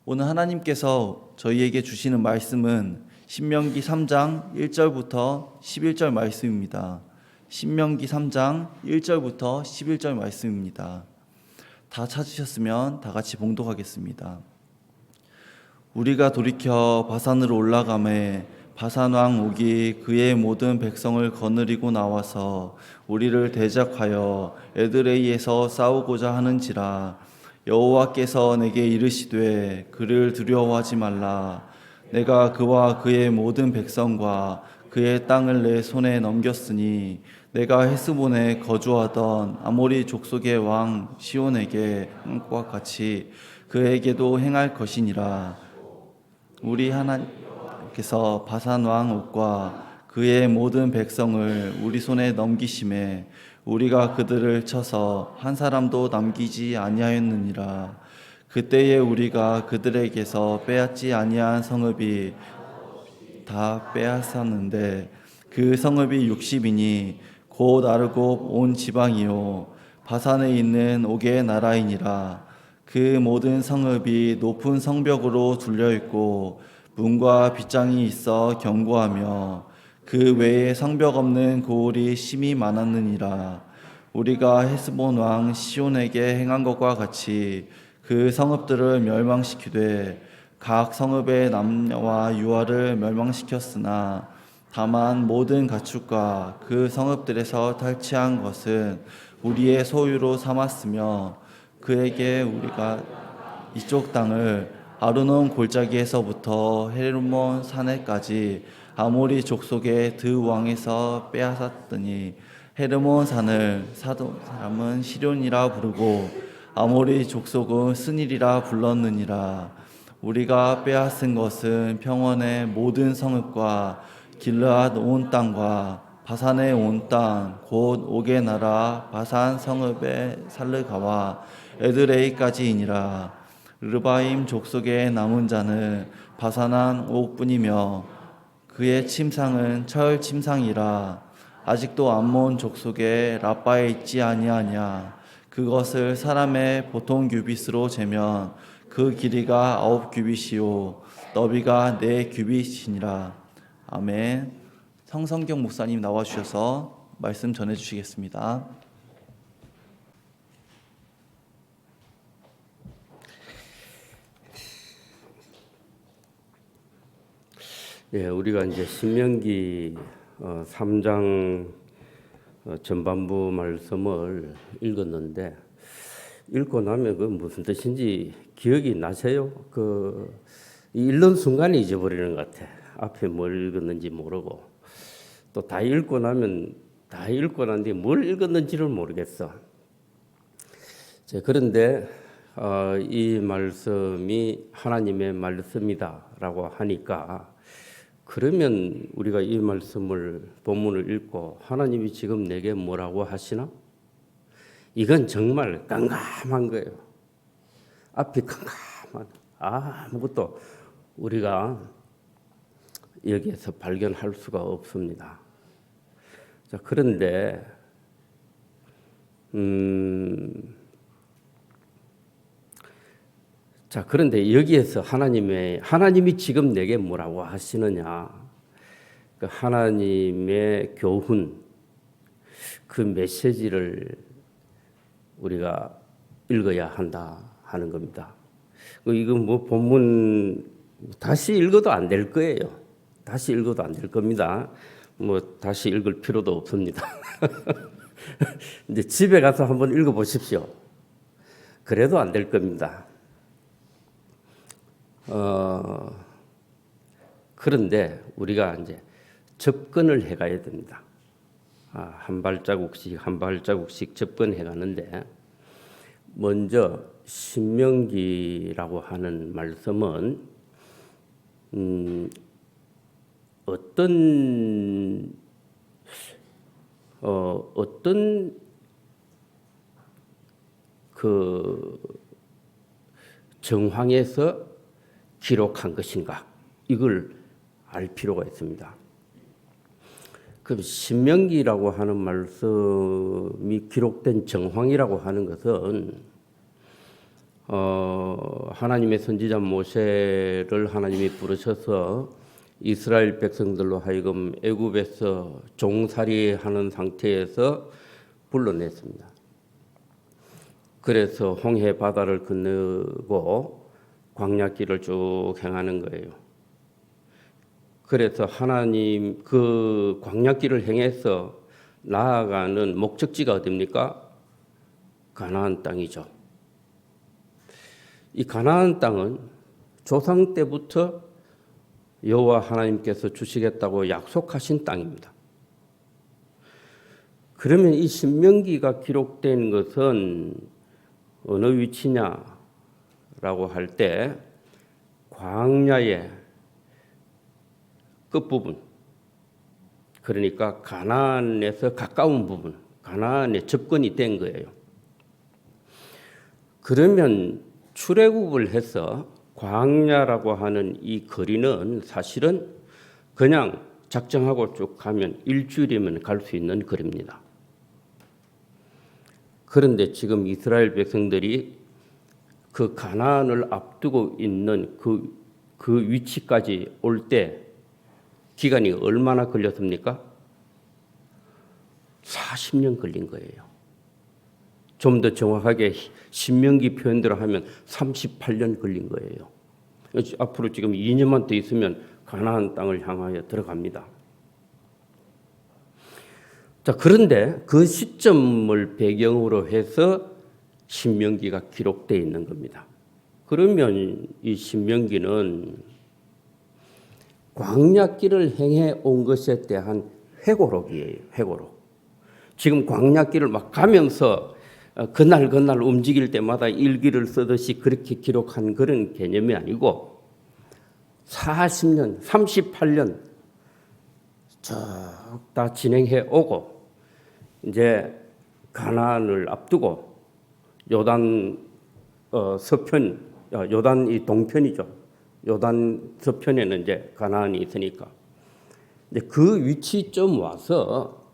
오늘 하나님께서 저희에게 주시는 말씀은 신명기 3장 1절부터 11절 말씀입니다. 신명기 3장 1절부터 11절 말씀입니다. 다 찾으셨으면 다 같이 봉독하겠습니다. 우리가 돌이켜 바산으로 올라가매 바산 왕 옥이 그의 모든 백성을 거느리고 나와서 우리를 대적하여 에드레이에서 싸우고자 하는지라. 여호와께서 내게 이르시되 그를 두려워하지 말라. 내가 그와 그의 모든 백성과 그의 땅을 내 손에 넘겼으니 내가 헤스본에 거주하던 아모리 족속의 왕 시온에게 한 것과 같이 그에게도 행할 것이니라. 우리 하나님께서 바산 왕 옥과 그의 모든 백성을 우리 손에 넘기심에 우리가 그들을 쳐서 한 사람도 남기지 아니하였느니라. 그때에 우리가 그들에게서 빼앗지 아니한 성읍이 다 빼앗았는데 그 성읍이 60이니 곧 아르곱 온 지방이요 바산에 있는 옥의 나라이니라. 그 모든 성읍이 높은 성벽으로 둘려 있고 문과 빗장이 있어 견고하며 그 외에 성벽 없는 고을이 심히 많았느니라. 우리가 헤스본 왕 시온에게 행한 것과 같이 그 성읍들을 멸망시키되 각 성읍의 남녀와 유아를 멸망시켰으나 다만 모든 가축과 그 성읍들에서 탈취한 것은 우리의 소유로 삼았으며 그에게 우리가 이쪽 땅을 아르논 골짜기에서부터 헤르몬 산에까지 아모리 족속의 드 왕에서 빼앗았더니 헤르몬 산을 사돈 사람은 시련이라 부르고 아모리 족속은 스닐이라 불렀느니라. 우리가 빼앗은 것은 평원의 모든 성읍과 길르앗 온 땅과 바산의 온 땅 곧 옥의 나라 바산 성읍의 살르가와 에드레이까지이니라. 르바임 족속의 남은 자는 바산한 옥뿐이며 그의 침상은 철 침상이라. 아직도 암몬 족속의 라빠에 있지 아니하냐. 그것을 사람의 보통 규빗으로 재면 그 길이가 9규빗이요 너비가 4규빗이니라. 아멘. 성성경 목사님 나와주셔서 말씀 전해주시겠습니다. 예, 우리가 이제 신명기 3장 전반부 말씀을 읽었는데 읽고 나면 그 무슨 뜻인지 기억이 나세요? 읽는 순간에 잊어버리는 것 같아. 앞에 뭘 읽었는지 모르고 또 다 읽고 나면 다 읽고 난 뒤에 뭘 읽었는지를 모르겠어. 자, 그런데 이 말씀이 하나님의 말씀이다라고 하니까 그러면 우리가 이 말씀을 본문을 읽고 하나님이 지금 내게 뭐라고 하시나? 이건 정말 깜깜한 거예요. 앞이 깜깜한 아무것도 우리가 여기에서 발견할 수가 없습니다. 자, 그런데 그런데 여기에서 하나님이 지금 내게 뭐라고 하시느냐? 그 하나님의 교훈, 그 메시지를 우리가 읽어야 한다 하는 겁니다. 이건 뭐 본문 다시 읽어도 안 될 거예요. 다시 읽어도 안 될 겁니다. 뭐 다시 읽을 필요도 없습니다. 이제 집에 가서 한번 읽어 보십시오. 그래도 안 될 겁니다. 그런데 우리가 이제 접근을 해가야 됩니다. 한 발자국씩 한 발자국씩 접근해 가는데 먼저 신명기라고 하는 말씀은 어떤 그 정황에서 기록한 것인가 이걸 알 필요가 있습니다. 그럼 신명기라고 하는 말씀이 기록된 정황이라고 하는 것은 하나님의 선지자 모세를 하나님이 부르셔서 이스라엘 백성들로 하여금 애굽에서 종살이하는 상태에서 불러냈습니다. 그래서 홍해 바다를 건너고 광야길을 쭉 행하는 거예요. 그래서 하나님 그 광야길을 행해서 나아가는 목적지가 어디입니까? 가나안 땅이죠. 이 가나안 땅은 조상 때부터 여호와 하나님께서 주시겠다고 약속하신 땅입니다. 그러면 이 신명기가 기록된 것은 어느 위치냐라고 할 때 광야의 끝부분, 그러니까 가나안에서 가까운 부분, 가나안에 접근이 된 거예요. 그러면 출애굽을 해서 광야라고 하는 이 거리는 사실은 그냥 작정하고 쭉 가면 일주일이면 갈 수 있는 거리입니다. 그런데 지금 이스라엘 백성들이 그 가나안을 앞두고 있는 그 위치까지 올 때 기간이 얼마나 걸렸습니까? 40년 걸린 거예요. 좀 더 정확하게 신명기 표현대로 하면 38년 걸린 거예요. 앞으로 지금 2년만 더 있으면 가나안 땅을 향하여 들어갑니다. 자, 그런데 그 시점을 배경으로 해서 신명기가 기록되어 있는 겁니다. 그러면 이 신명기는 광야길을 행해 온 것에 대한 회고록이에요. 회고록. 지금 광야길을 막 가면서 그날 움직일 때마다 일기를 쓰듯이 그렇게 기록한 그런 개념이 아니고 40년, 38년 쭉 다 진행해 오고 이제 가나안을 앞두고 요단 서편, 요단 이 동편이죠. 요단 서편에는 이제 가나안이 있으니까 이제 그 위치점 와서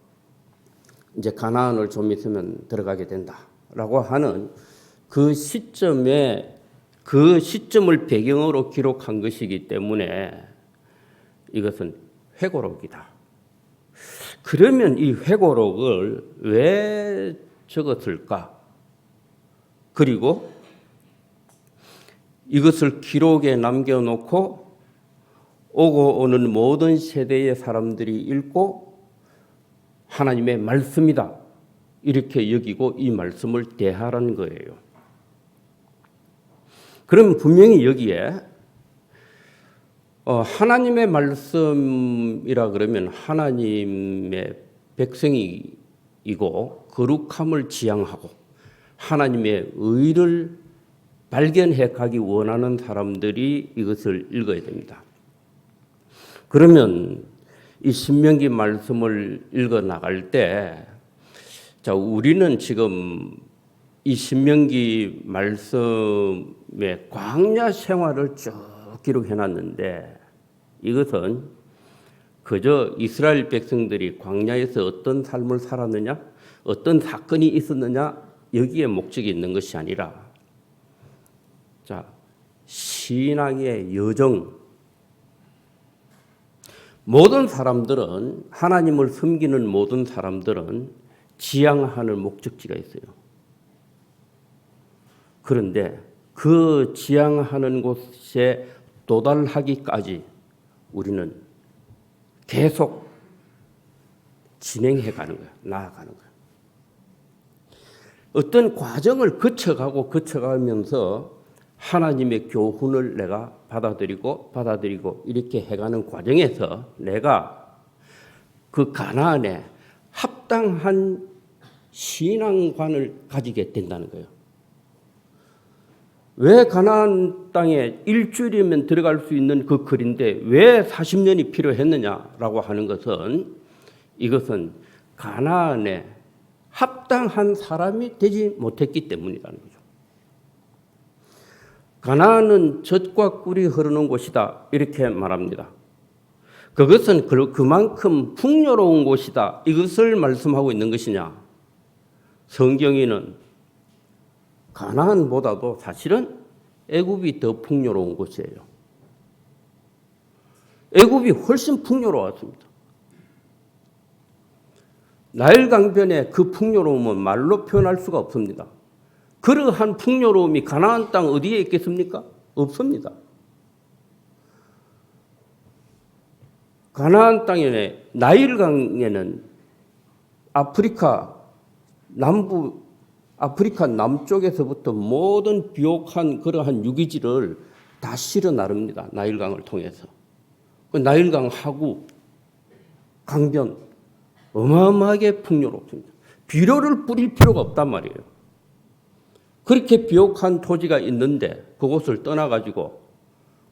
이제 가나안을 좀 있으면 들어가게 된다라고 하는 그 시점에 그 시점을 배경으로 기록한 것이기 때문에 이것은 회고록이다. 그러면 이 회고록을 왜 적었을까? 그리고 이것을 기록에 남겨놓고 오고 오는 모든 세대의 사람들이 읽고 하나님의 말씀이다 이렇게 여기고 이 말씀을 대하라는 거예요. 그럼 분명히 여기에 하나님의 말씀이라 그러면 하나님의 백성이고 거룩함을 지향하고 하나님의 의를 발견해 가기 원하는 사람들이 이것을 읽어야 됩니다. 그러면 이 신명기 말씀을 읽어 나갈 때, 자, 우리는 지금 이 신명기 말씀의 광야 생활을 쭉 기록해 놨는데 이것은 그저 이스라엘 백성들이 광야에서 어떤 삶을 살았느냐, 어떤 사건이 있었느냐 여기에 목적이 있는 것이 아니라 자, 신앙의 여정. 모든 사람들은 하나님을 섬기는 모든 사람들은 지향하는 목적지가 있어요. 그런데 그 지향하는 곳에 도달하기까지 우리는 계속 진행해 가는 거야. 나아가는 거야. 어떤 과정을 거쳐가면서 하나님의 교훈을 내가 받아들이고 이렇게 해가는 과정에서 내가 그 가나안에 합당한 신앙관을 가지게 된다는 거예요. 왜 가나안 땅에 일주일이면 들어갈 수 있는 그 거리인데 왜 40년이 필요했느냐라고 하는 것은 이것은 가나안에 합당한 사람이 되지 못했기 때문이라는 거죠. 가나안은 젖과 꿀이 흐르는 곳이다 이렇게 말합니다. 그것은 그만큼 풍요로운 곳이다 이것을 말씀하고 있는 것이냐? 성경에는 가나안보다도 사실은 애굽이 더 풍요로운 곳이에요. 애굽이 훨씬 풍요로웠습니다. 나일 강변의 그 풍요로움은 말로 표현할 수가 없습니다. 그러한 풍요로움이 가나안 땅 어디에 있겠습니까? 없습니다. 가나안 땅에 나일 강에는 아프리카 남쪽에서부터 모든 비옥한 그러한 유기질을 다 실어 나릅니다. 나일강을 통해서. 그 나일강 하구, 강변 어마어마하게 풍요롭습니다. 비료를 뿌릴 필요가 없단 말이에요. 그렇게 비옥한 토지가 있는데 그곳을 떠나가지고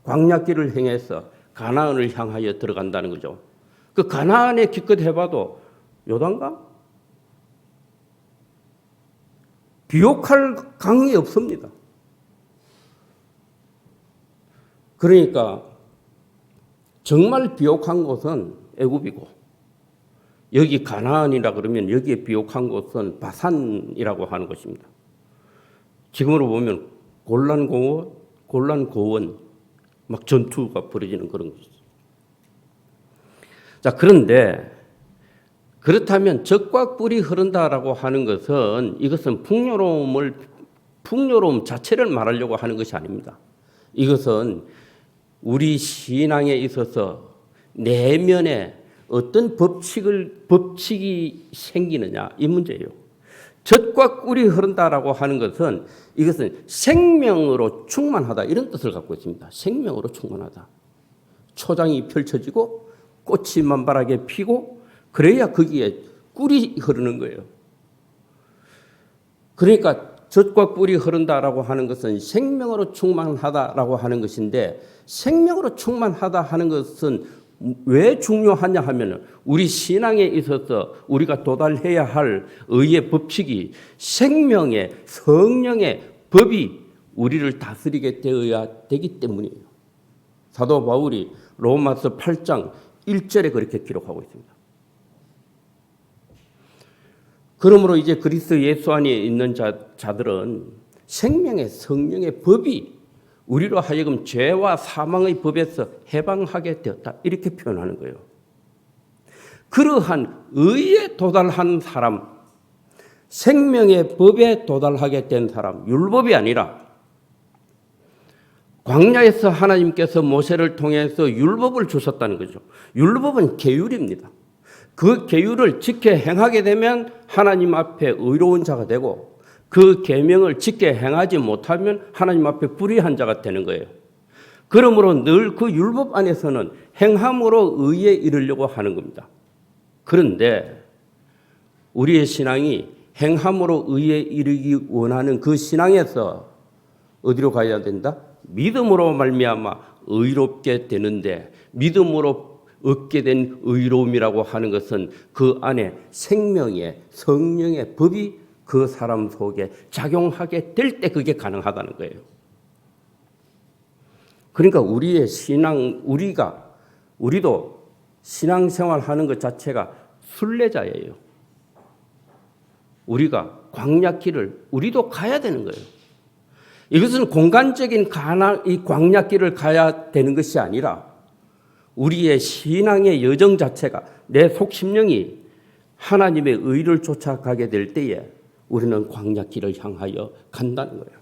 광야길을 행해서 가나안을 향하여 들어간다는 거죠. 그 가나안에 기껏 해봐도 요단강? 비옥할 강이 없습니다. 그러니까 정말 비옥한 곳은 애굽이고 여기 가나안이라 그러면 여기에 비옥한 곳은 바산이라고 하는 것입니다. 지금으로 보면 골란 고원 막 전투가 벌어지는 그런 것이죠. 자, 그런데 그렇다면 젖과 꿀이 흐른다라고 하는 것은 이것은 풍요로움 자체를 말하려고 하는 것이 아닙니다. 이것은 우리 신앙에 있어서 내면에 어떤 법칙이 생기느냐 이 문제예요. 젖과 꿀이 흐른다라고 하는 것은 이것은 생명으로 충만하다 이런 뜻을 갖고 있습니다. 생명으로 충만하다. 초장이 펼쳐지고 꽃이 만발하게 피고 그래야 거기에 꿀이 흐르는 거예요. 그러니까 젖과 꿀이 흐른다라고 하는 것은 생명으로 충만하다라고 하는 것인데 생명으로 충만하다 하는 것은 왜 중요하냐 하면 우리 신앙에 있어서 우리가 도달해야 할 의의 법칙이 생명의 성령의 법이 우리를 다스리게 되어야 되기 때문이에요. 사도 바울이 로마서 8장 1절에 그렇게 기록하고 있습니다. 그러므로 이제 그리스도 예수 안에 있는 자들은 생명의 성령의 법이 우리로 하여금 죄와 사망의 법에서 해방하게 되었다. 이렇게 표현하는 거예요. 그러한 의에 도달한 사람, 생명의 법에 도달하게 된 사람, 율법이 아니라 광야에서 하나님께서 모세를 통해서 율법을 주셨다는 거죠. 율법은 계율입니다. 그 계율을 지켜 행하게 되면 하나님 앞에 의로운 자가 되고 그 계명을 지켜 행하지 못하면 하나님 앞에 불의한 자가 되는 거예요. 그러므로 늘 그 율법 안에서는 행함으로 의에 이르려고 하는 겁니다. 그런데 우리의 신앙이 행함으로 의에 이르기 원하는 그 신앙에서 어디로 가야 된다? 믿음으로 말미암아 의롭게 되는데 믿음으로 얻게 된 의로움이라고 하는 것은 그 안에 생명의 성령의 법이 그 사람 속에 작용하게 될 때 그게 가능하다는 거예요. 그러니까 우리의 신앙, 우리도 신앙생활 하는 것 자체가 순례자예요. 우리가 광야길을 우리도 가야 되는 거예요. 이것은 공간적인 이 광야길을 가야 되는 것이 아니라 우리의 신앙의 여정 자체가 내 속심령이 하나님의 의를 쫓아가게 될 때에 우리는 광야길을 향하여 간다는 거예요.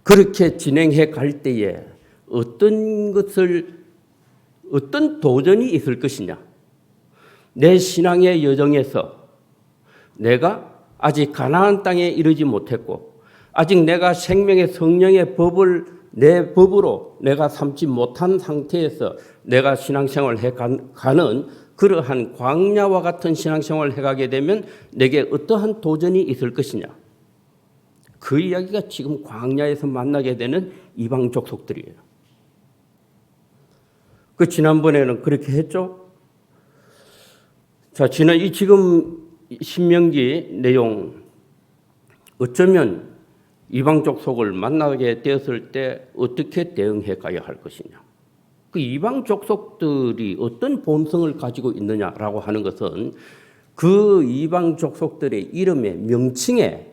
그렇게 진행해 갈 때에 어떤 도전이 있을 것이냐. 내 신앙의 여정에서 내가 아직 가나안 땅에 이르지 못했고 아직 내가 생명의 성령의 법을 내 법으로 내가 삼지 못한 상태에서 내가 신앙생활을 해가는 그러한 광야와 같은 신앙생활을 해가게 되면 내게 어떠한 도전이 있을 것이냐. 그 이야기가 지금 광야에서 만나게 되는 이방 족속들이에요. 그 지난번에는 그렇게 했죠. 자, 지금 신명기 내용 어쩌면 이방 족속을 만나게 되었을 때 어떻게 대응해 가야 할 것이냐. 그 이방 족속들이 어떤 본성을 가지고 있느냐라고 하는 것은 그 이방 족속들의 이름의 명칭에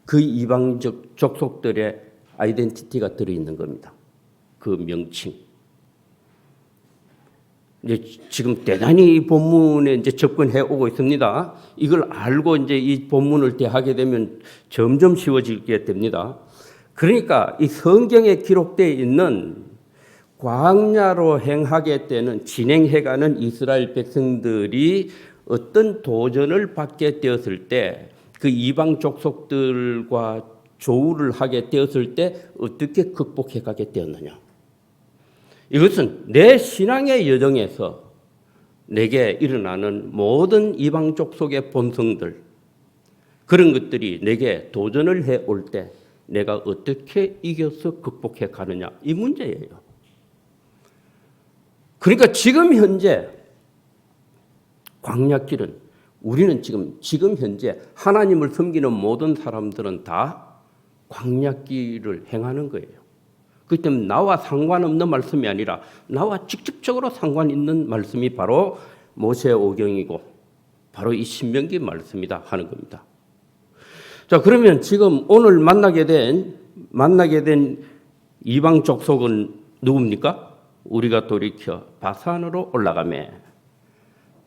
그 이방적 족속들의 아이덴티티가 들어있는 겁니다. 그 명칭. 이제 지금 대단히 이 본문에 이제 접근해 오고 있습니다. 이걸 알고 이제 이 본문을 대하게 되면 점점 쉬워지게 됩니다. 그러니까 이 성경에 기록되어 있는 광야로 행하게 되는 진행해가는 이스라엘 백성들이 어떤 도전을 받게 되었을 때 그 이방 족속들과 조우를 하게 되었을 때 어떻게 극복해 가게 되었느냐. 이것은 내 신앙의 여정에서 내게 일어나는 모든 이방 족속의 본성들, 그런 것들이 내게 도전을 해올 때 내가 어떻게 이겨서 극복해 가느냐, 이 문제예요. 그러니까 지금 현재 광야길은 우리는 지금 현재 하나님을 섬기는 모든 사람들은 다 광야길을 행하는 거예요. 그렇기 때문에 나와 상관없는 말씀이 아니라 나와 직접적으로 상관 있는 말씀이 바로 모세오경이고 바로 이 신명기 말씀이다 하는 겁니다. 자, 그러면 지금 오늘 만나게 된 이방 족속은 누굽니까? 우리가 돌이켜 바산으로 올라가매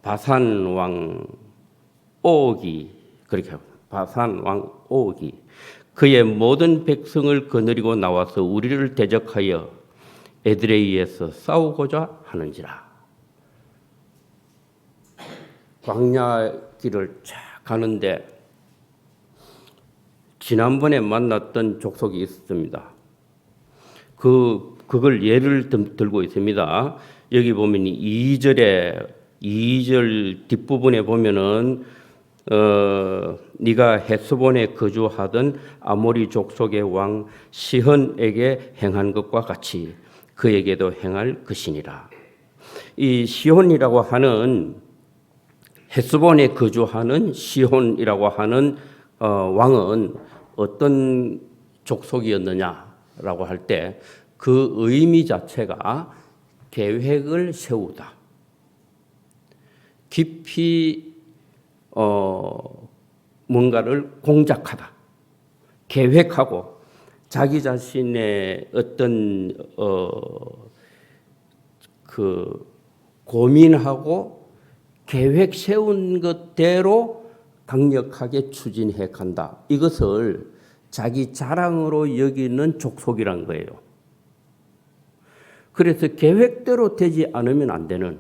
바산 왕 오기, 그렇게 바산 왕 오기 그의 모든 백성을 거느리고 나와서 우리를 대적하여 에드레이에서 싸우고자 하는지라. 광야 길을 쫙 가는데 지난번에 만났던 족속이 있었습니다. 그걸 예를 들고 있습니다. 여기 보면 2절 뒷부분에 보면은 네가 헤스본에 거주하던 아모리 족속의 왕 시혼에게 행한 것과 같이 그에게도 행할 것이니라. 이 시혼이라고 하는 헤스본에 거주하는 시혼이라고 하는 왕은 어떤 족속이었느냐라고 할 때 그 의미 자체가 계획을 세우다, 깊이 뭔가를 공작하다, 계획하고 자기 자신의 어떤 그 고민하고 계획 세운 것대로 강력하게 추진해 간다. 이것을 자기 자랑으로 여기는 족속이란 거예요. 그래서 계획대로 되지 않으면 안 되는,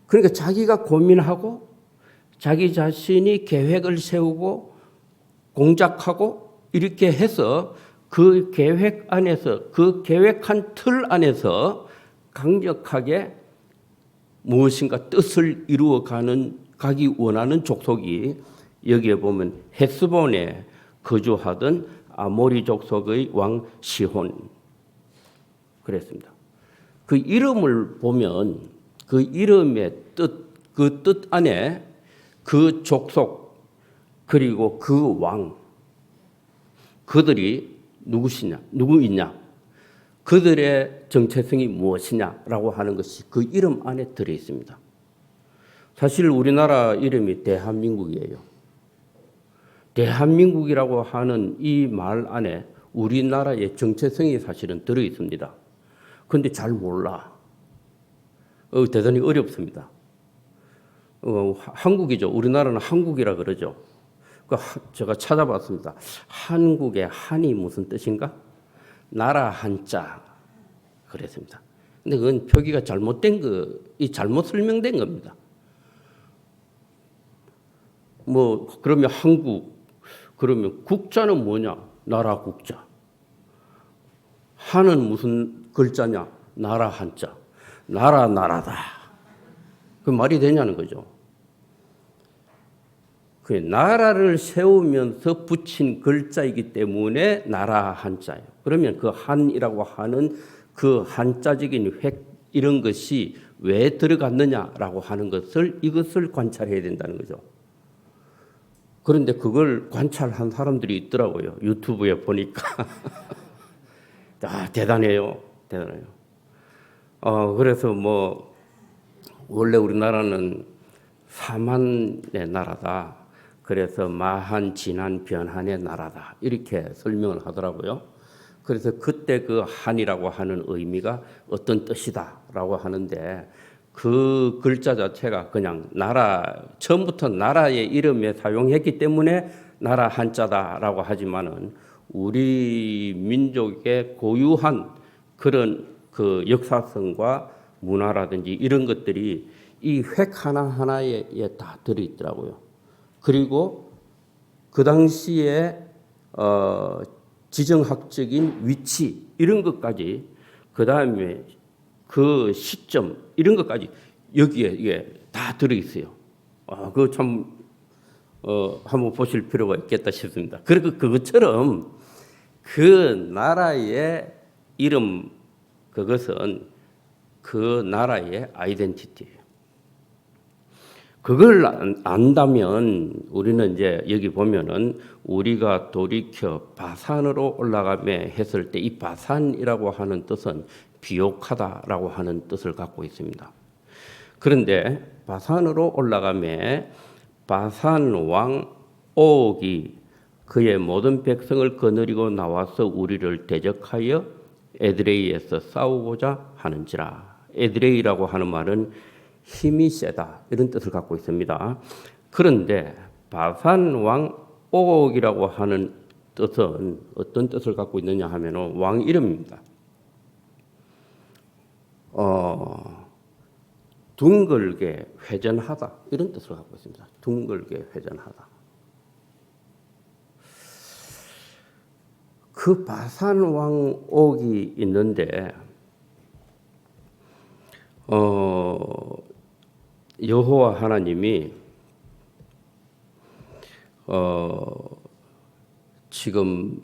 그러니까 자기가 고민하고 자기 자신이 계획을 세우고 공작하고 이렇게 해서 그 계획 안에서, 그 계획한 틀 안에서 강력하게 무엇인가 뜻을 이루어 가기 원하는 족속이 여기에 보면 헤스본에 거주하던 아모리 족속의 왕 시혼 그랬습니다. 그 이름을 보면 그 이름의 뜻, 그 뜻 안에 그 족속 그리고 그 왕, 그들이 누구이냐, 그들의 정체성이 무엇이냐라고 하는 것이 그 이름 안에 들어 있습니다. 사실 우리나라 이름이 대한민국이에요. 대한민국이라고 하는 이 말 안에 우리나라의 정체성이 사실은 들어 있습니다. 그런데 잘 몰라. 대단히 어렵습니다. 한국이죠. 우리나라는 한국이라 그러죠. 제가 찾아봤습니다. 한국의 한이 무슨 뜻인가? 나라 한자 그랬습니다. 근데 그건 표기가 잘못된 잘못 설명된 겁니다. 그러면 한국, 그러면 국자는 뭐냐? 나라 국자. 한은 무슨 글자냐? 나라 한자. 나라다. 그 말이 되냐는 거죠. 그 나라를 세우면서 붙인 글자이기 때문에 나라 한자예요. 그러면 그 한이라고 하는 그 한자적인 획 이런 것이 왜 들어갔느냐라고 하는 이것을 관찰해야 된다는 거죠. 그런데 그걸 관찰한 사람들이 있더라고요. 유튜브에 보니까. 대단해요. 그래서 원래 우리나라는 사만의 나라다. 그래서 마한, 진한, 변한의 나라다. 이렇게 설명을 하더라고요. 그래서 그때 그 한이라고 하는 의미가 어떤 뜻이다라고 하는데 그 글자 자체가 그냥 나라, 처음부터 나라의 이름에 사용했기 때문에 나라 한자다라고 하지만은 우리 민족의 고유한 그런 그 역사성과 문화라든지 이런 것들이 이 획 하나하나에 다 들어있더라고요. 그리고 그 당시에 지정학적인 위치 이런 것까지 그 다음에 그 시점 이런 것까지 여기에 이게 다 들어있어요. 그거 참 한번 보실 필요가 있겠다 싶습니다. 그리고 그것처럼 그 나라의 이름 그것은 그 나라의 아이덴티티예요. 그걸 안다면 우리는 이제 여기 보면은 우리가 돌이켜 바산으로 올라가매 했을 때 이 바산이라고 하는 뜻은 비옥하다라고 하는 뜻을 갖고 있습니다. 그런데 바산으로 올라가매 바산 왕 옥이 그의 모든 백성을 거느리고 나와서 우리를 대적하여 에드레이에서 싸우고자 하는지라. 에드레이라고 하는 말은 힘이 세다 이런 뜻을 갖고 있습니다. 그런데 바산 왕 옥이라고 하는 뜻은 어떤 뜻을 갖고 있느냐 하면은 왕 이름입니다. 둥글게 회전하다 이런 뜻을 갖고 있습니다. 둥글게 회전하다. 그 바산 왕 옥이 있는데 여호와 하나님이 지금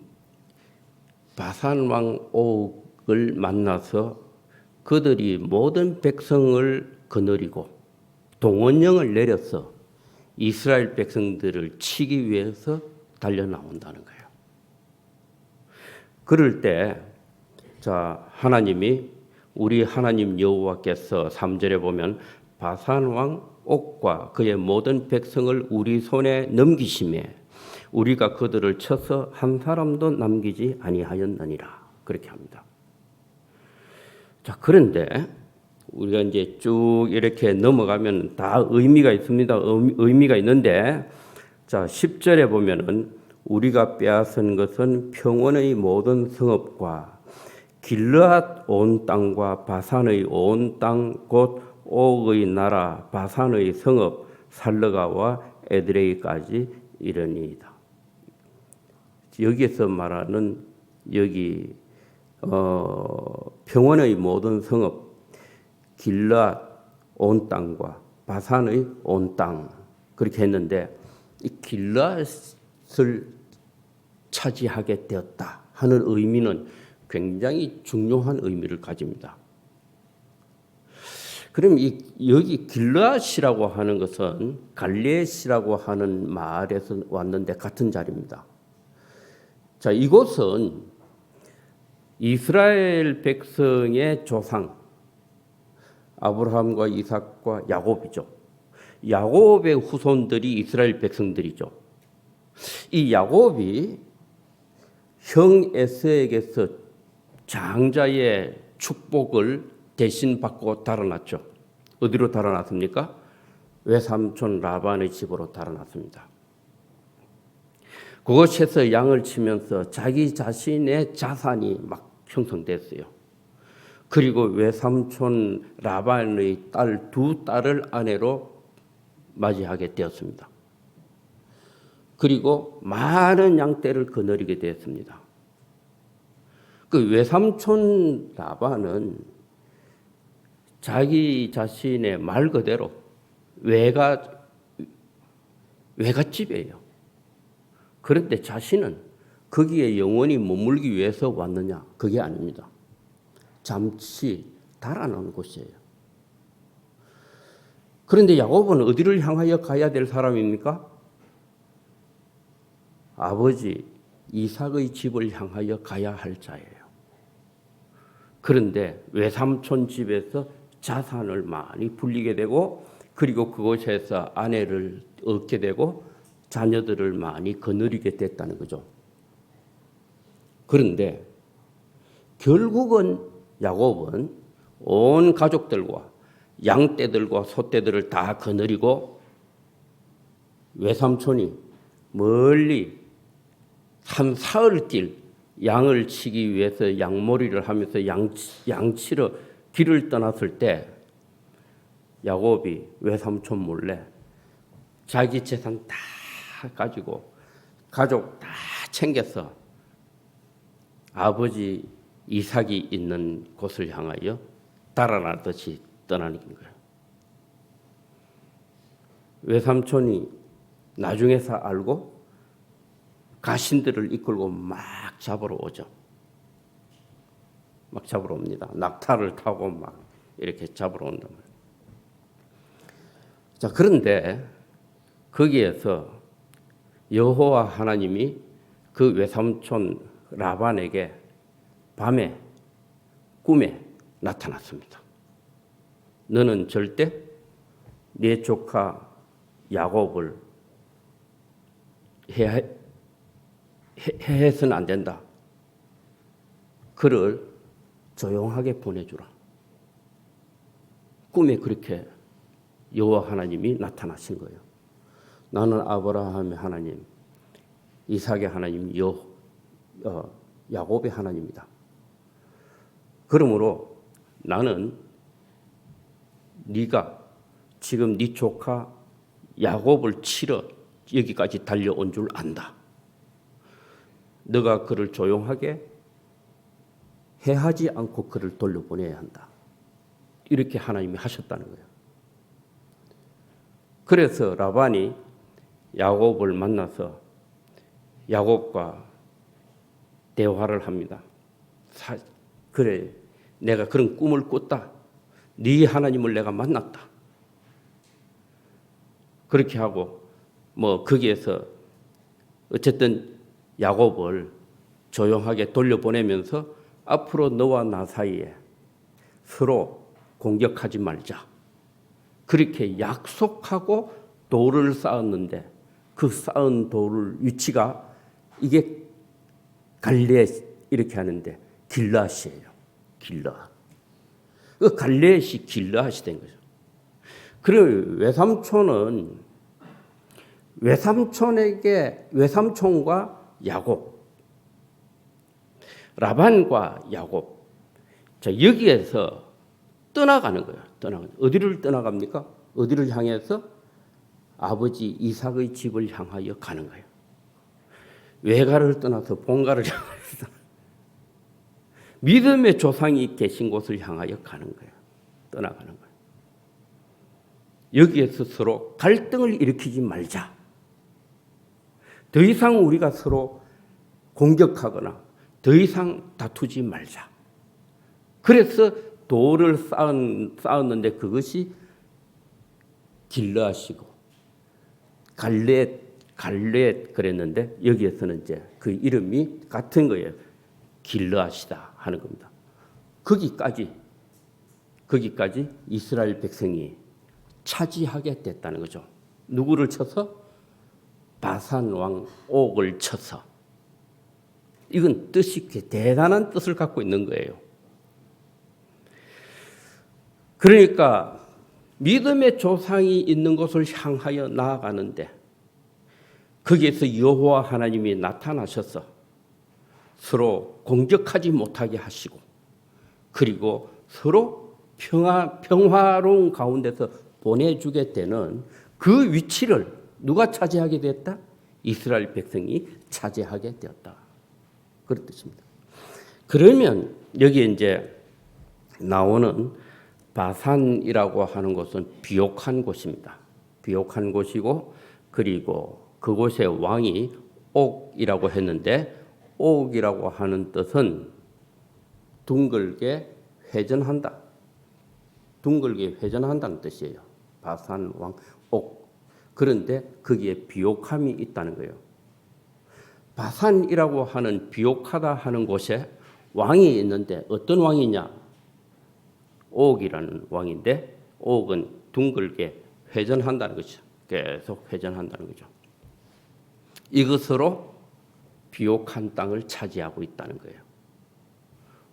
바산 왕 옥을 만나서 그들이 모든 백성을 거느리고 동원령을 내려서 이스라엘 백성들을 치기 위해서 달려 나온다는 거예요. 그럴 때 자 하나님이 우리 하나님 여호와께서 3절에 보면 바산 왕 옥과 그의 모든 백성을 우리 손에 넘기심에 우리가 그들을 쳐서 한 사람도 남기지 아니하였느니라 그렇게 합니다. 자 그런데 우리가 이제 쭉 이렇게 넘어가면 다 의미가 있습니다. 의미가 있는데 자 10절에 보면은 우리가 빼앗은 것은 평원의 모든 성읍과 길르앗 온 땅과 바산의 온 땅 곧 옥의 나라 바산의 성읍 살르가와 에드레이까지 이르니이다. 여기에서 말하는 여기 평원의 모든 성읍 길르앗 온 땅과 바산의 온 땅 그렇게 했는데 이 길르앗을 차지하게 되었다 하는 의미는 굉장히 중요한 의미를 가집니다. 그럼 여기 길르앗이라고 하는 것은 갈레앗이라고 하는 말에서 왔는데 같은 자리입니다. 자, 이곳은 이스라엘 백성의 조상 아브라함과 이삭과 야곱이죠. 야곱의 후손들이 이스라엘 백성들이죠. 이 야곱이 형 에서에게서 장자의 축복을 대신 받고 달아났죠. 어디로 달아났습니까? 외삼촌 라반의 집으로 달아났습니다. 그곳에서 양을 치면서 자기 자신의 자산이 막 형성됐어요. 그리고 외삼촌 라반의 딸 두 딸을 아내로 맞이하게 되었습니다. 그리고 많은 양떼를 거느리게 되었습니다. 그 외삼촌 라반은 자기 자신의 말 그대로 외갓집이에요. 그런데 자신은 거기에 영원히 머물기 위해서 왔느냐? 그게 아닙니다. 잠시 달아나는 곳이에요. 그런데 야곱은 어디를 향하여 가야 될 사람입니까? 아버지 이삭의 집을 향하여 가야 할 자예요. 그런데 외삼촌 집에서 자산을 많이 불리게 되고 그리고 그곳에서 아내를 얻게 되고 자녀들을 많이 거느리게 됐다는 거죠. 그런데 결국은 야곱은 온 가족들과 양떼들과 소떼들을 다 거느리고 외삼촌이 멀리 한 사흘길 양을 치기 위해서 양몰이를 하면서 양치러 길을 떠났을 때 야곱이 외삼촌 몰래 자기 재산 다 가지고 가족 다 챙겨서 아버지 이삭이 있는 곳을 향하여 달아나듯이 떠나는 거예요. 외삼촌이 나중에서 알고 가신들을 이끌고 막 잡으러 오죠. 막 잡으러 옵니다. 낙타를 타고 막 이렇게 잡으러 온단 말이에요. 자, 그런데 거기에서 여호와 하나님이 그 외삼촌 라반에게 밤에 꿈에 나타났습니다. 너는 절대 네 조카 야곱을 해서는 안 된다. 그를 조용하게 보내주라. 꿈에 그렇게 여호와 하나님이 나타나신 거예요. 나는 아브라함의 하나님, 이삭의 하나님, 야곱의 하나님이다. 그러므로 나는 네가 지금 네 조카 야곱을 치러 여기까지 달려온 줄 안다. 너가 그를 조용하게 해하지 않고 그를 돌려보내야 한다. 이렇게 하나님이 하셨다는 거예요. 그래서 라반이 야곱을 만나서 야곱과 대화를 합니다. 그래, 내가 그런 꿈을 꿨다. 네 하나님을 내가 만났다. 그렇게 하고 거기에서 어쨌든 야곱을 조용하게 돌려보내면서 앞으로 너와 나 사이에 서로 공격하지 말자. 그렇게 약속하고 돌을 쌓았는데 그 쌓은 돌 위치가 이게 갈레 이렇게 하는데 길라앗이에요. 길라. 그 갈레앗이 길라앗이 된 거죠. 그리고 외삼촌과 야곱, 라반과 야곱, 자 여기에서 떠나가는 거예요. 어디를 떠나갑니까? 어디를 향해서? 아버지 이삭의 집을 향하여 가는 거예요. 외가를 떠나서 본가를 향해서 믿음의 조상이 계신 곳을 향하여 가는 거예요. 떠나가는 거예요. 여기에서 서로 갈등을 일으키지 말자. 더 이상 우리가 서로 공격하거나 더 이상 다투지 말자. 그래서 돌을 쌓았는데 그것이 길라앗이고 갈렛 그랬는데 여기에서는 이제 그 이름이 같은 거예요. 길라앗이다 하는 겁니다. 거기까지 이스라엘 백성이 차지하게 됐다는 거죠. 누구를 쳐서? 바산 왕 옥을 쳐서. 이건 뜻이 대단한 뜻을 갖고 있는 거예요. 그러니까 믿음의 조상이 있는 곳을 향하여 나아가는데 거기에서 여호와 하나님이 나타나셔서 서로 공격하지 못하게 하시고 그리고 서로 평화로운 가운데서 보내주게 되는 그 위치를 누가 차지하게 됐다? 이스라엘 백성이 차지하게 되었다. 그런 뜻입니다. 그러면 여기에 이제 나오는 바산이라고 하는 곳은 비옥한 곳입니다. 비옥한 곳이고 그리고 그곳의 왕이 옥이라고 했는데 옥이라고 하는 뜻은 둥글게 회전한다. 둥글게 회전한다는 뜻이에요. 바산 왕 옥. 그런데 거기에 비옥함이 있다는 거예요. 바산이라고 하는 비옥하다 하는 곳에 왕이 있는데 어떤 왕이냐? 옥이라는 왕인데 옥은 둥글게 회전한다는 거죠. 계속 회전한다는 거죠. 이것으로 비옥한 땅을 차지하고 있다는 거예요.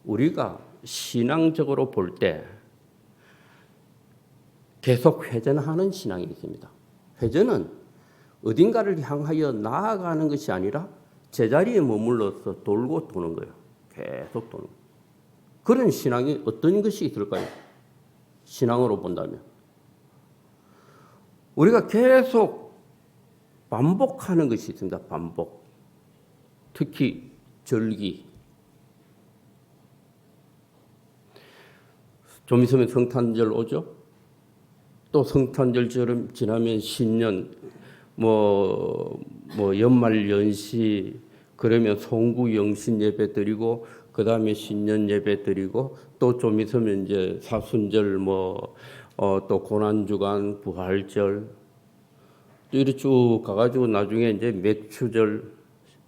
우리가 신앙적으로 볼 때 계속 회전하는 신앙이 있습니다. 회전은 어딘가를 향하여 나아가는 것이 아니라 제자리에 머물러서 돌고 도는 거예요. 계속 도는 거예요. 그런 신앙이 어떤 것이 있을까요? 신앙으로 본다면 우리가 계속 반복하는 것이 있습니다. 반복. 특히 절기. 좀 있으면 성탄절 오죠? 또 성탄절처럼 지나면 신년, 연말 연시, 그러면 송구 영신 예배 드리고, 그 다음에 신년 예배 드리고, 또 좀 있으면 이제 사순절, 또 고난주간, 부활절, 또 이렇게 쭉 가가지고 나중에 이제 맥추절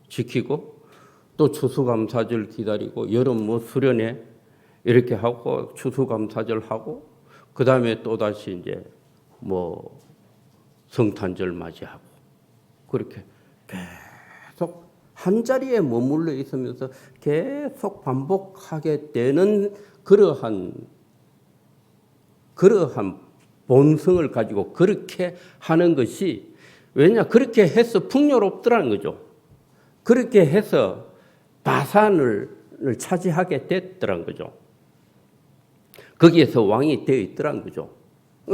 지키고, 또 추수감사절 기다리고, 여름 수련회 이렇게 하고, 추수감사절 하고, 그 다음에 또 다시 이제 성탄절 맞이하고, 그렇게 계속 한 자리에 머물러 있으면서 계속 반복하게 되는 그러한 본성을 가지고 그렇게 하는 것이, 왜냐, 그렇게 해서 풍요롭더라는 거죠. 그렇게 해서 바산을 차지하게 됐더라는 거죠. 거기에서 왕이 되어 있더라는 거죠.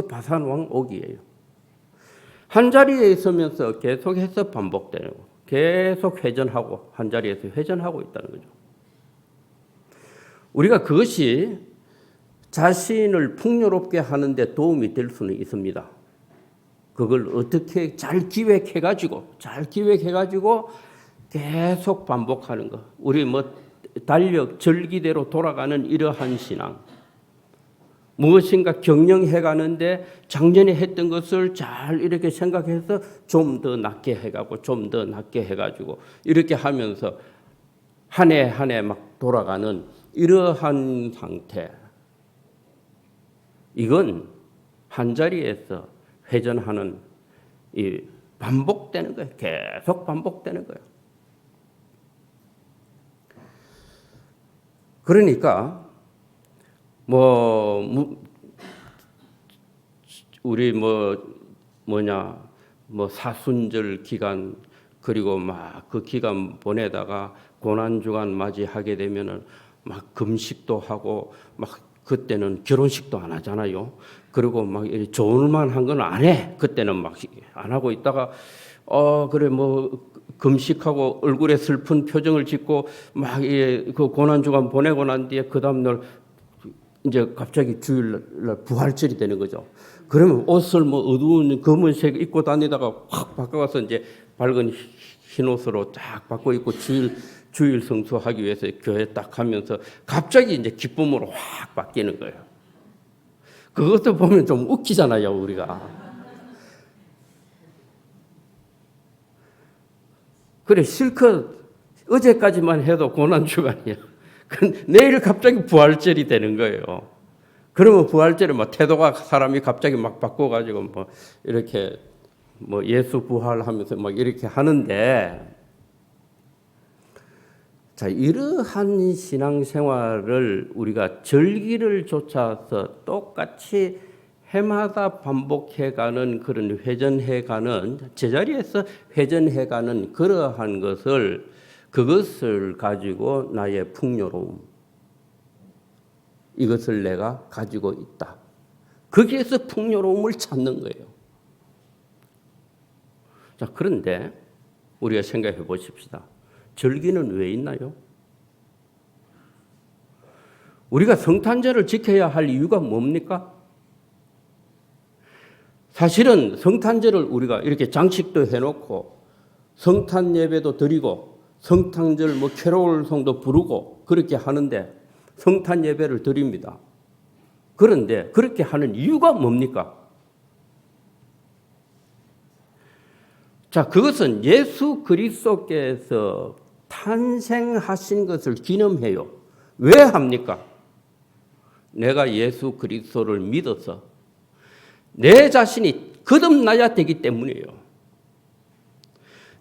바산 왕 옥이에요. 한 자리에 있으면서 계속해서 반복되는 거, 계속 회전하고 한 자리에서 회전하고 있다는 거죠. 우리가 그것이 자신을 풍요롭게 하는데 도움이 될 수는 있습니다. 그걸 어떻게 잘 기획해가지고 계속 반복하는 거. 우리 달력 절기대로 돌아가는 이러한 신앙. 무엇인가 경영해 가는데 작년에 했던 것을 잘 이렇게 생각해서 좀 더 낫게 해가고 좀 더 낫게 해가지고 이렇게 하면서 한 해 한 해 막 돌아가는 이러한 상태. 이건 한 자리에서 회전하는 이 반복되는 거예요. 계속 반복되는 거예요. 그러니까 우리 사순절 기간, 그리고 막 그 기간 보내다가 고난주간 맞이하게 되면은 막 금식도 하고, 막 그때는 결혼식도 안 하잖아요. 그리고 막 좋을만 한 건 안 해. 그때는 막 안 하고 있다가 그래 금식하고 얼굴에 슬픈 표정을 짓고 막 그 고난주간 보내고 난 뒤에 그 다음날 이제 갑자기 주일날 부활절이 되는 거죠. 그러면 옷을 어두운 검은색 입고 다니다가 확 바꿔가서 이제 밝은 흰 옷으로 딱 바꿔 입고 주일 성수하기 위해서 교회 딱 가면서 갑자기 이제 기쁨으로 확 바뀌는 거예요. 그것도 보면 좀 웃기잖아요, 우리가. 그래, 실컷 어제까지만 해도 고난주간이야. 내일 갑자기 부활절이 되는 거예요. 그러면 부활절에 태도가 사람이 갑자기 막 바꿔가지고 이렇게 예수 부활하면서 막 이렇게 하는데, 자, 이러한 신앙생활을 우리가 절기를 좇아서 똑같이 해마다 반복해가는 그런 회전해가는 제자리에서 회전해가는 그러한 그것을 가지고 나의 풍요로움, 이것을 내가 가지고 있다. 거기에서 풍요로움을 찾는 거예요. 자, 그런데 우리가 생각해 보십시다. 절기는 왜 있나요? 우리가 성탄절을 지켜야 할 이유가 뭡니까? 사실은 성탄절을 우리가 이렇게 장식도 해놓고 성탄 예배도 드리고 성탄절 캐롤송도 부르고 그렇게 하는데 성탄 예배를 드립니다. 그런데 그렇게 하는 이유가 뭡니까? 자, 그것은 예수 그리스도께서 탄생하신 것을 기념해요. 왜 합니까? 내가 예수 그리스도를 믿어서 내 자신이 거듭나야 되기 때문이에요.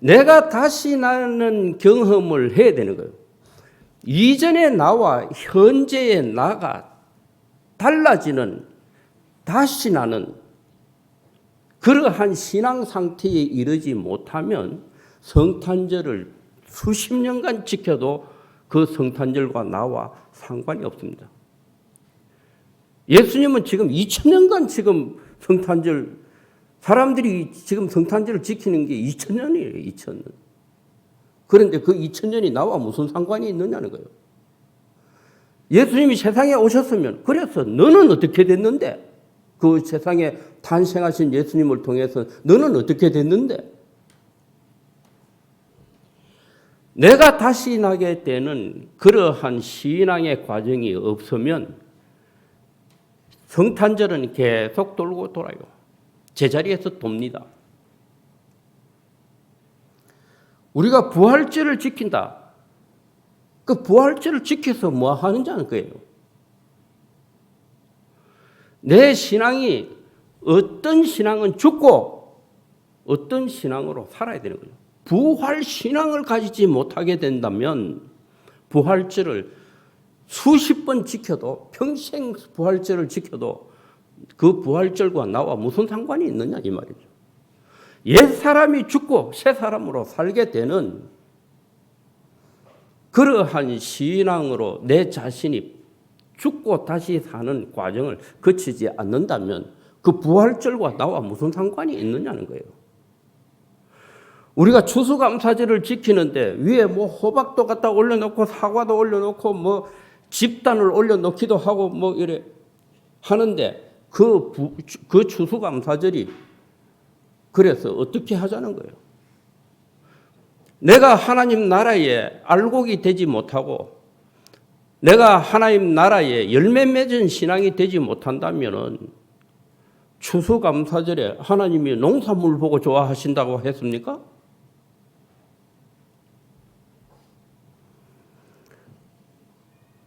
내가 다시 나는 경험을 해야 되는 거예요. 이전의 나와 현재의 나가 달라지는 다시 나는 그러한 신앙 상태에 이르지 못하면 성탄절을 수십 년간 지켜도 그 성탄절과 나와 상관이 없습니다. 예수님은 지금 2000년간 지금 성탄절, 사람들이 지금 성탄절을 지키는 게 2000년이에요, 2000년. 그런데 그 2000년이 나와 무슨 상관이 있느냐는 거예요. 예수님이 세상에 오셨으면, 그래서 너는 어떻게 됐는데? 그 세상에 탄생하신 예수님을 통해서 너는 어떻게 됐는데? 내가 다시 나게 되는 그러한 신앙의 과정이 없으면 성탄절은 계속 돌고 돌아요. 제자리에서 돕니다. 우리가 부활절을 지킨다. 그 부활절을 지켜서 뭐 하는지는 거예요. 내 신앙이 어떤 신앙은 죽고 어떤 신앙으로 살아야 되는 거예요. 부활 신앙을 가지지 못하게 된다면 부활절을 수십 번 지켜도 평생 부활절을 지켜도 그 부활절과 나와 무슨 상관이 있느냐 이 말이죠. 옛 사람이 죽고 새 사람으로 살게 되는 그러한 신앙으로 내 자신이 죽고 다시 사는 과정을 거치지 않는다면 그 부활절과 나와 무슨 상관이 있느냐는 거예요. 우리가 추수감사절을 지키는데 위에 뭐 호박도 갖다 올려놓고 사과도 올려놓고 뭐 집단을 올려놓기도 하고 뭐 이래 하는데 그 추수감사절이 그래서 어떻게 하자는 거예요? 내가 하나님 나라에 알곡이 되지 못하고 내가 하나님 나라에 열매 맺은 신앙이 되지 못한다면은 추수감사절에 하나님이 농산물 보고 좋아하신다고 했습니까?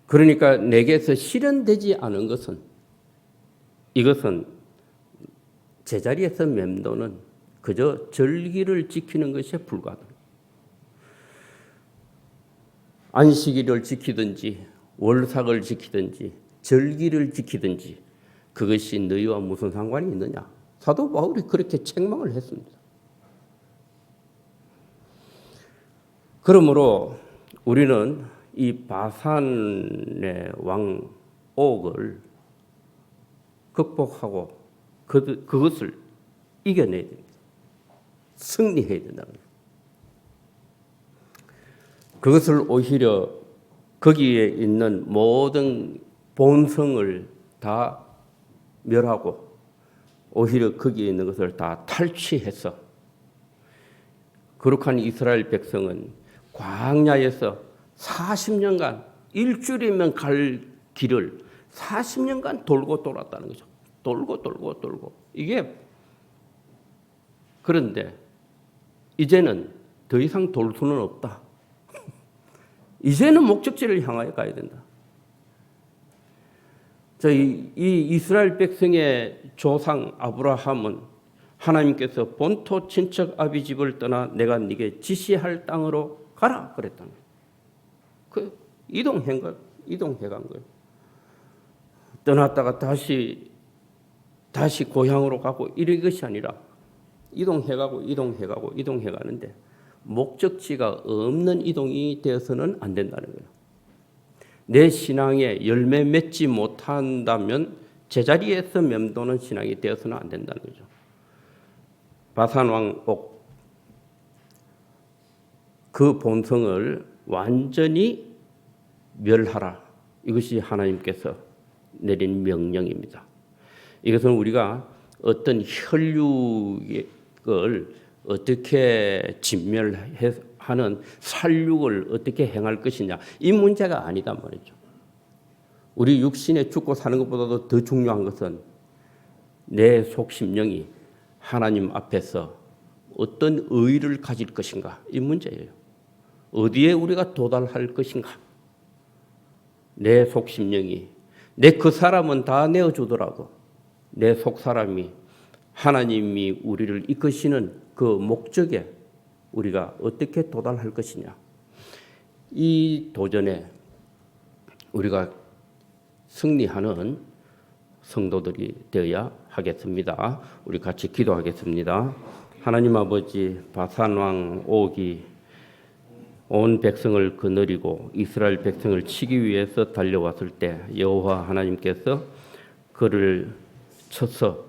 그러니까 내게서 실현되지 않은 것은 이것은 제자리에서 맴도는 그저 절기를 지키는 것에 불과하다. 안식일을 지키든지 월삭을 지키든지 절기를 지키든지 그것이 너희와 무슨 상관이 있느냐. 사도 바울이 그렇게 책망을 했습니다. 그러므로 우리는 이 바산의 왕 옥을 극복하고 그것을 이겨내야 됩니다. 승리해야 된다는 거예요. 그것을 오히려 거기에 있는 모든 본성을 다 멸하고 오히려 거기에 있는 것을 다 탈취해서 거룩한 이스라엘 백성은 광야에서 40년간 일주일이면 갈 길을 40년간 돌고 돌았다는 거죠. 돌고 이게 그런데 이제는 더 이상 돌 수는 없다. 이제는 목적지를 향하여 가야 된다. 이 이스라엘 백성의 조상 아브라함은 하나님께서 본토 친척 아비 집을 떠나 내가 네게 지시할 땅으로 가라 그랬다는 거예요. 그 이동해 간 거예요. 떠났다가 다시 고향으로 가고 이런 것이 아니라 이동해 가는데 목적지가 없는 이동이 되어서는 안 된다는 거예요. 내 신앙에 열매 맺지 못한다면 제자리에서 맴도는 신앙이 되어서는 안 된다는 거죠. 바산왕 옥, 그 본성을 완전히 멸하라. 이것이 하나님께서 내린 명령입니다. 이것은 우리가 어떤 혈육을 어떻게 진멸하는 살육을 어떻게 행할 것이냐 이 문제가 아니단 말이죠. 우리 육신에 죽고 사는 것보다도 더 중요한 것은 내 속심령이 하나님 앞에서 어떤 의의를 가질 것인가 이 문제예요. 어디에 우리가 도달할 것인가. 내 속심령이 내 그 사람은 다 내어주더라도 내 속사람이 하나님이 우리를 이끄시는 그 목적에 우리가 어떻게 도달할 것이냐. 이 도전에 우리가 승리하는 성도들이 되어야 하겠습니다. 우리 같이 기도하겠습니다. 하나님 아버지, 바산왕 옥이 온 백성을 거느리고 이스라엘 백성을 치기 위해서 달려왔을 때 여호와 하나님께서 그를 쳐서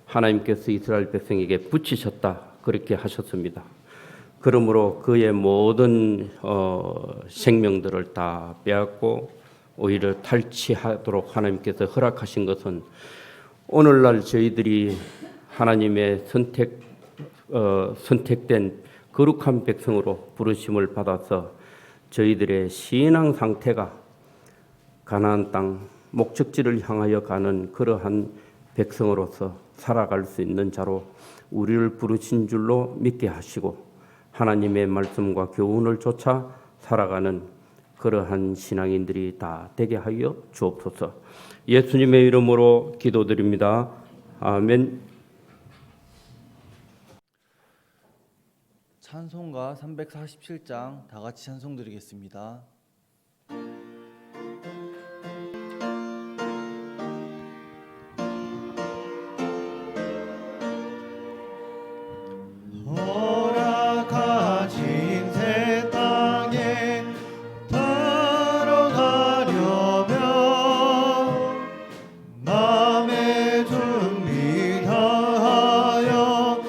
하나님께서 이스라엘 백성에게 붙이셨다, 그렇게 하셨습니다. 그러므로 그의 모든 생명들을 다 빼앗고 오히려 탈취하도록 하나님께서 허락하신 것은 오늘날 저희들이 하나님의 선택된 거룩한 백성으로 부르심을 받아서 저희들의 신앙 상태가 가나안 땅 목적지를 향하여 가는 그러한 백성으로서 살아갈 수 있는 자로 우리를 부르신 줄로 믿게 하시고 하나님의 말씀과 교훈을 쫓아 살아가는 그러한 신앙인들이 다 되게 하여 주옵소서. 예수님의 이름으로 기도드립니다. 아멘. 찬송가 347장 다 같이 찬송 드리겠습니다. 허락하신 새 땅에 들어가려면 마음의 준비 다하여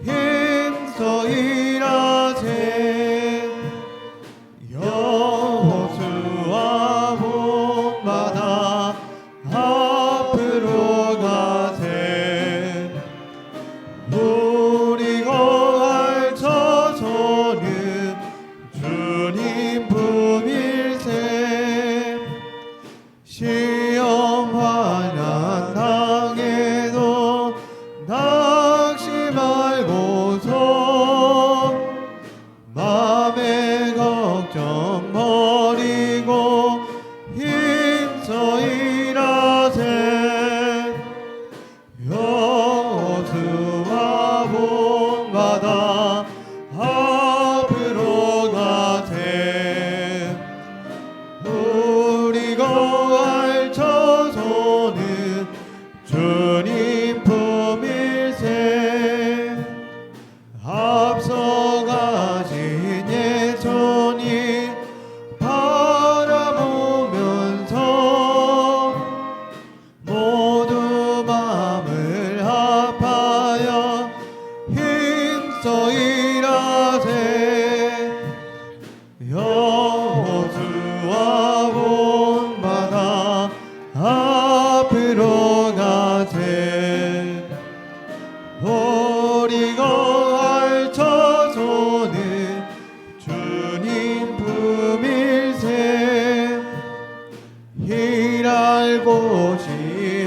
힘써 일하세. 여호수아 본받아 앞으로 가세. 우리 거할 처소는 주님 품일세. 시험 환난 당해도 낙심말고서 맘의 걱정 버리고 힘써 일하세. 여호수아 본받아 앞으로 가세. 우리 거할 처소는 주님 품일세. 앞서가신 예수님 바라보면서 모두 마음을 합하여 힘써 일하세. 여호수아 본받아 앞으로 가세. 우리 거할 처소는 주님 품일세. 일할 곳이